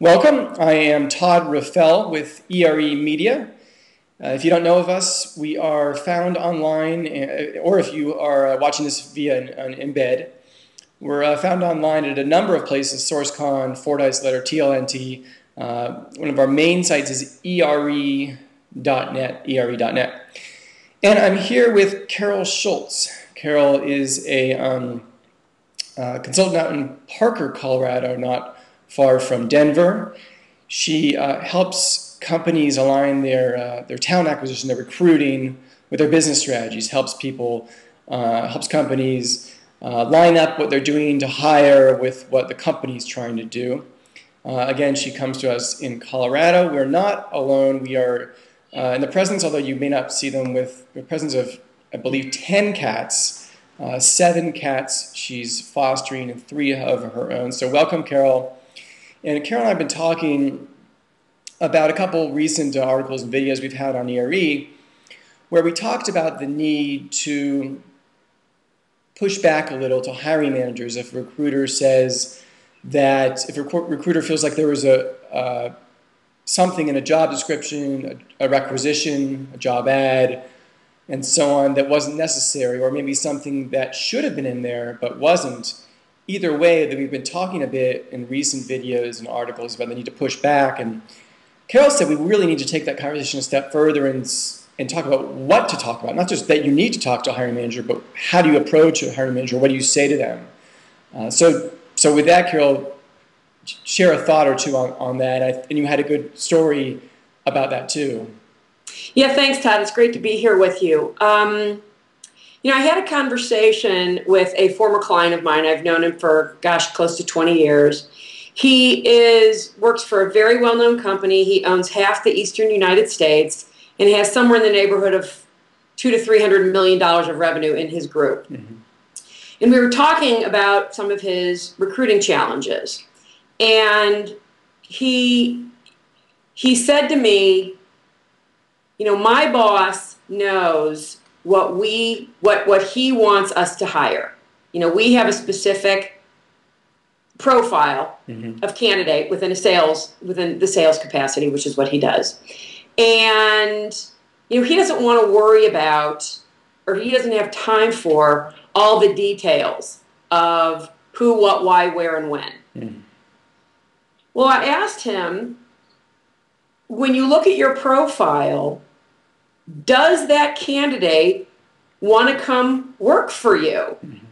Welcome. I am Todd Raffel with ERE Media. If you don't know of us, we are found online, or if you are watching this via an embed, we're found online at a number of places: SourceCon, Fordyce Letter, TLNT. One of our main sites is ere.net, ere.net. And I'm here with Carol Schultz. Carol is a consultant out in Parker, Colorado, not far from Denver. She helps companies align their talent acquisition, their recruiting with their business strategies, helps companies line up what they're doing to hire with what the company's trying to do. Again, she comes to us in Colorado. We're not alone. We are in the presence, although you may not see them, with the presence of, I believe, 10 cats, 7 cats she's fostering and 3 of her own. So welcome, Carol. And Carol and I have been talking about a couple recent articles and videos we've had on ERE where we talked about the need to push back a little to hiring managers if a recruiter says that, if a recruiter feels like there was something in a job description, a requisition, a job ad, and so on that wasn't necessary, or maybe something that should have been in there but wasn't. Either way, that we've been talking a bit in recent videos and articles about the need to push back. And Carol said we really need to take that conversation a step further and talk about what to talk about. Not just that you need to talk to a hiring manager, but how do you approach a hiring manager? What do you say to them? So with that, Carol, share a thought or two on that. And you had a good story about that too. Yeah, thanks, Todd. It's great to be here with you. I had a conversation with a former client of mine. I've known him for, close to 20 years. He works for a very well-known company. He owns half the eastern United States and has somewhere in the neighborhood of $200 to $300 million of revenue in his group. Mm-hmm. And we were talking about some of his recruiting challenges. And he said to me, my boss knows what he wants us to hire. We have a specific profile mm-hmm. of candidate within the sales capacity, which is what he does. And he doesn't want to worry about, or he doesn't have time for all the details of who, what, why, where, and when. Mm-hmm. Well, I asked him, when you look at your profile, does that candidate want to come work for you? Mm-hmm.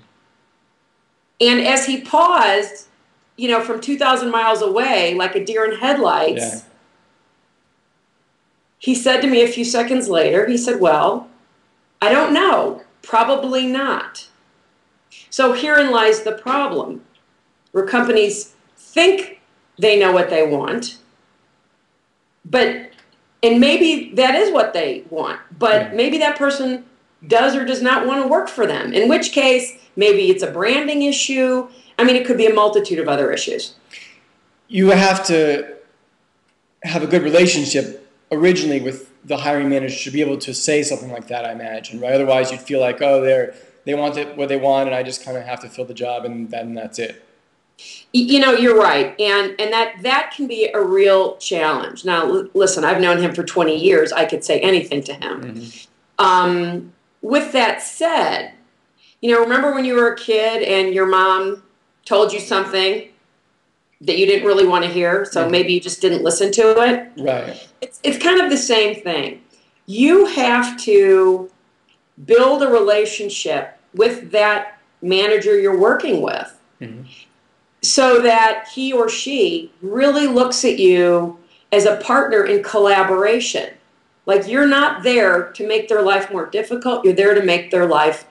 And as he paused, from 2,000 miles away, like a deer in headlights, yeah. He said to me a few seconds later, he said, well, I don't know, probably not. So herein lies the problem, where companies think they know what they want, and maybe that is what they want, but maybe that person does or does not want to work for them, in which case maybe it's a branding issue. I mean, it could be a multitude of other issues. You have to have a good relationship originally with the hiring manager to be able to say something like that, I imagine, right? Otherwise you'd feel like, oh, they want what they want and I just kind of have to fill the job and then that's it. You're right, and that can be a real challenge. Now, listen, I've known him for 20 years. I could say anything to him. Mm-hmm. With that said, remember when you were a kid and your mom told you something that you didn't really want to hear, so mm-hmm. maybe you just didn't listen to it? Right. It's kind of the same thing. You have to build a relationship with that manager you're working with. Mm-hmm. So that he or she really looks at you as a partner in collaboration. Like you're not there to make their life more difficult. You're there to make their life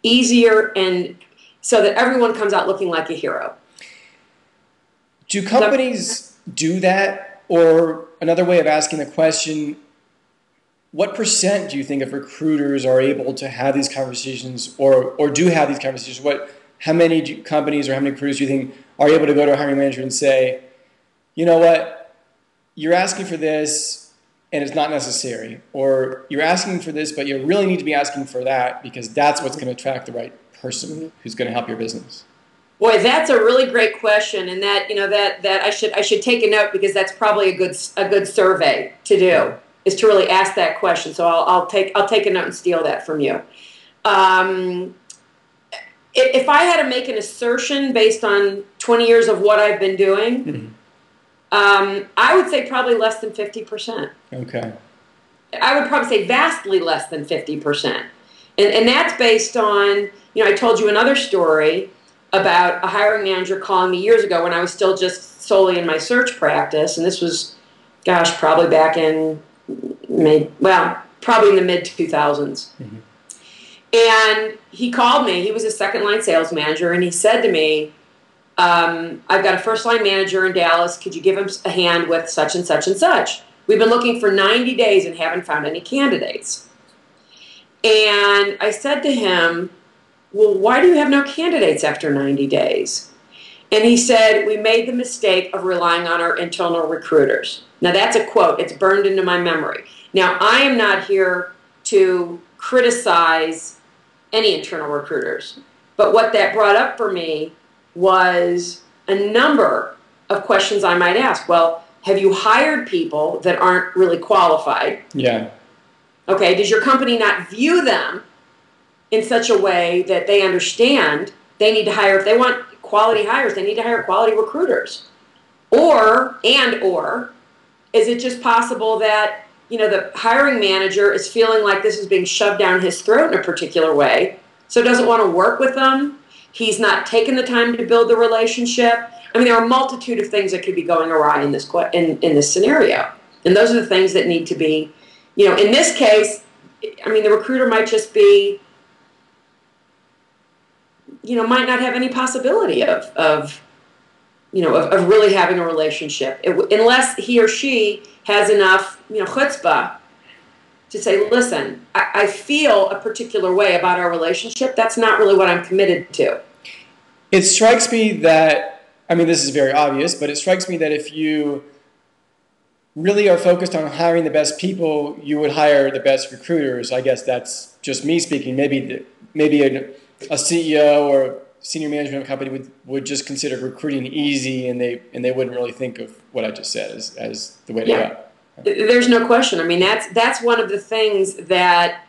easier, and so that everyone comes out looking like a hero. Do companies do that? Or another way of asking the question, what % do you think of recruiters are able to have these conversations or do have these conversations? How many companies or how many recruiters do you think are able to go to a hiring manager and say, you know what, you're asking for this and it's not necessary, or you're asking for this but you really need to be asking for that because that's what's going to attract the right person mm-hmm. who's going to help your business? Boy, that's a really great question, and that that I should take a note, because that's probably a good survey to do, is to really ask that question. So I'll take a note and steal that from you. If I had to make an assertion based on 20 years of what I've been doing, I would say probably less than 50%. Okay. I would probably say vastly less than 50%. And that's based on, I told you another story about a hiring manager calling me years ago when I was still just solely in my search practice. And this was, gosh, probably back in probably in the mid-2000s. And he called me. He was a second-line sales manager, and he said to me, I've got a first-line manager in Dallas. Could you give him a hand with such and such and such? We've been looking for 90 days and haven't found any candidates. And I said to him, well, why do you have no candidates after 90 days? And he said, we made the mistake of relying on our internal recruiters. Now, that's a quote. It's burned into my memory. Now, I am not here to criticize any internal recruiters. But what that brought up for me was a number of questions I might ask. Well, have you hired people that aren't really qualified? Yeah. Okay, does your company not view them in such a way that they understand they need to hire, if they want quality hires, they need to hire quality recruiters? Or is it just possible that, the hiring manager is feeling like this is being shoved down his throat in a particular way, so doesn't want to work with them? He's not taking the time to build the relationship. I mean, there are a multitude of things that could be going awry in this scenario. And those are the things that need to be, in this case, I mean, the recruiter might just be, might not have any possibility of really having a relationship, unless he or she has enough, chutzpah to say, listen, I feel a particular way about our relationship. That's not really what I'm committed to. It strikes me that, I mean, this is very obvious, but it strikes me that if you really are focused on hiring the best people, you would hire the best recruiters. I guess that's just me speaking. Maybe a CEO or senior management company would just consider recruiting easy, and they wouldn't really think of what I just said as the way to go. There's no question. I mean, that's one of the things that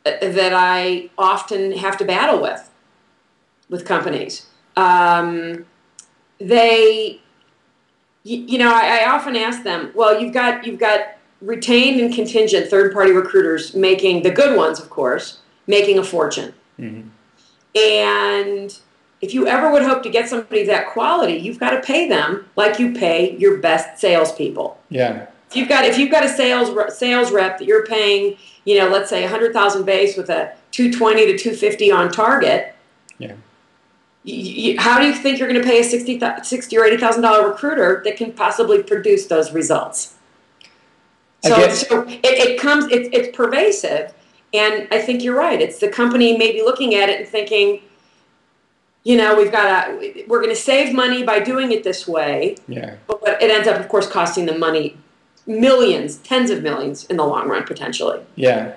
I often have to battle with companies. I often ask them, well, you've got retained and contingent third-party recruiters making, the good ones, of course, making a fortune. Mm-hmm. And if you ever would hope to get somebody of that quality, you've got to pay them like you pay your best salespeople. Yeah. If you've got a sales rep that you're paying, let's say 100,000 base with a 220 to 250 on target. Yeah. How do you think you're going to pay a $60,000 or $80,000 recruiter that can possibly produce those results? So it's pervasive, and I think you're right. It's the company maybe looking at it and thinking, we're going to save money by doing it this way. Yeah. But it ends up, of course, costing them money, millions, tens of millions in the long run, potentially. Yeah.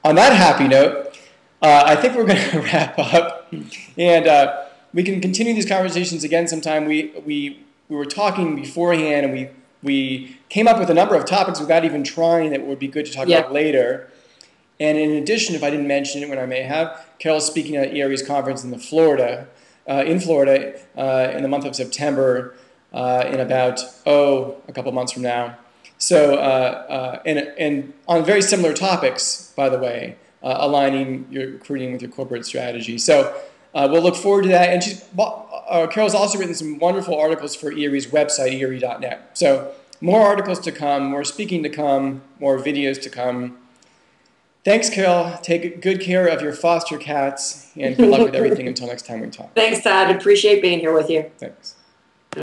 On that happy note, I think we're going to wrap up, and we can continue these conversations again sometime. We were talking beforehand, and we came up with a number of topics without even trying that would be good to talk about later. And in addition, if I didn't mention it when I may have, Carol's speaking at ERE's conference in Florida in the month of September, in about a couple months from now. So and on very similar topics, by the way, aligning your recruiting with your corporate strategy. So we'll look forward to that. And Carol's also written some wonderful articles for ERE's website, ere.net. So more articles to come, more speaking to come, more videos to come. Thanks, Carol. Take good care of your foster cats, and good luck with everything until next time we talk. Thanks, Todd. Appreciate being here with you. Thanks.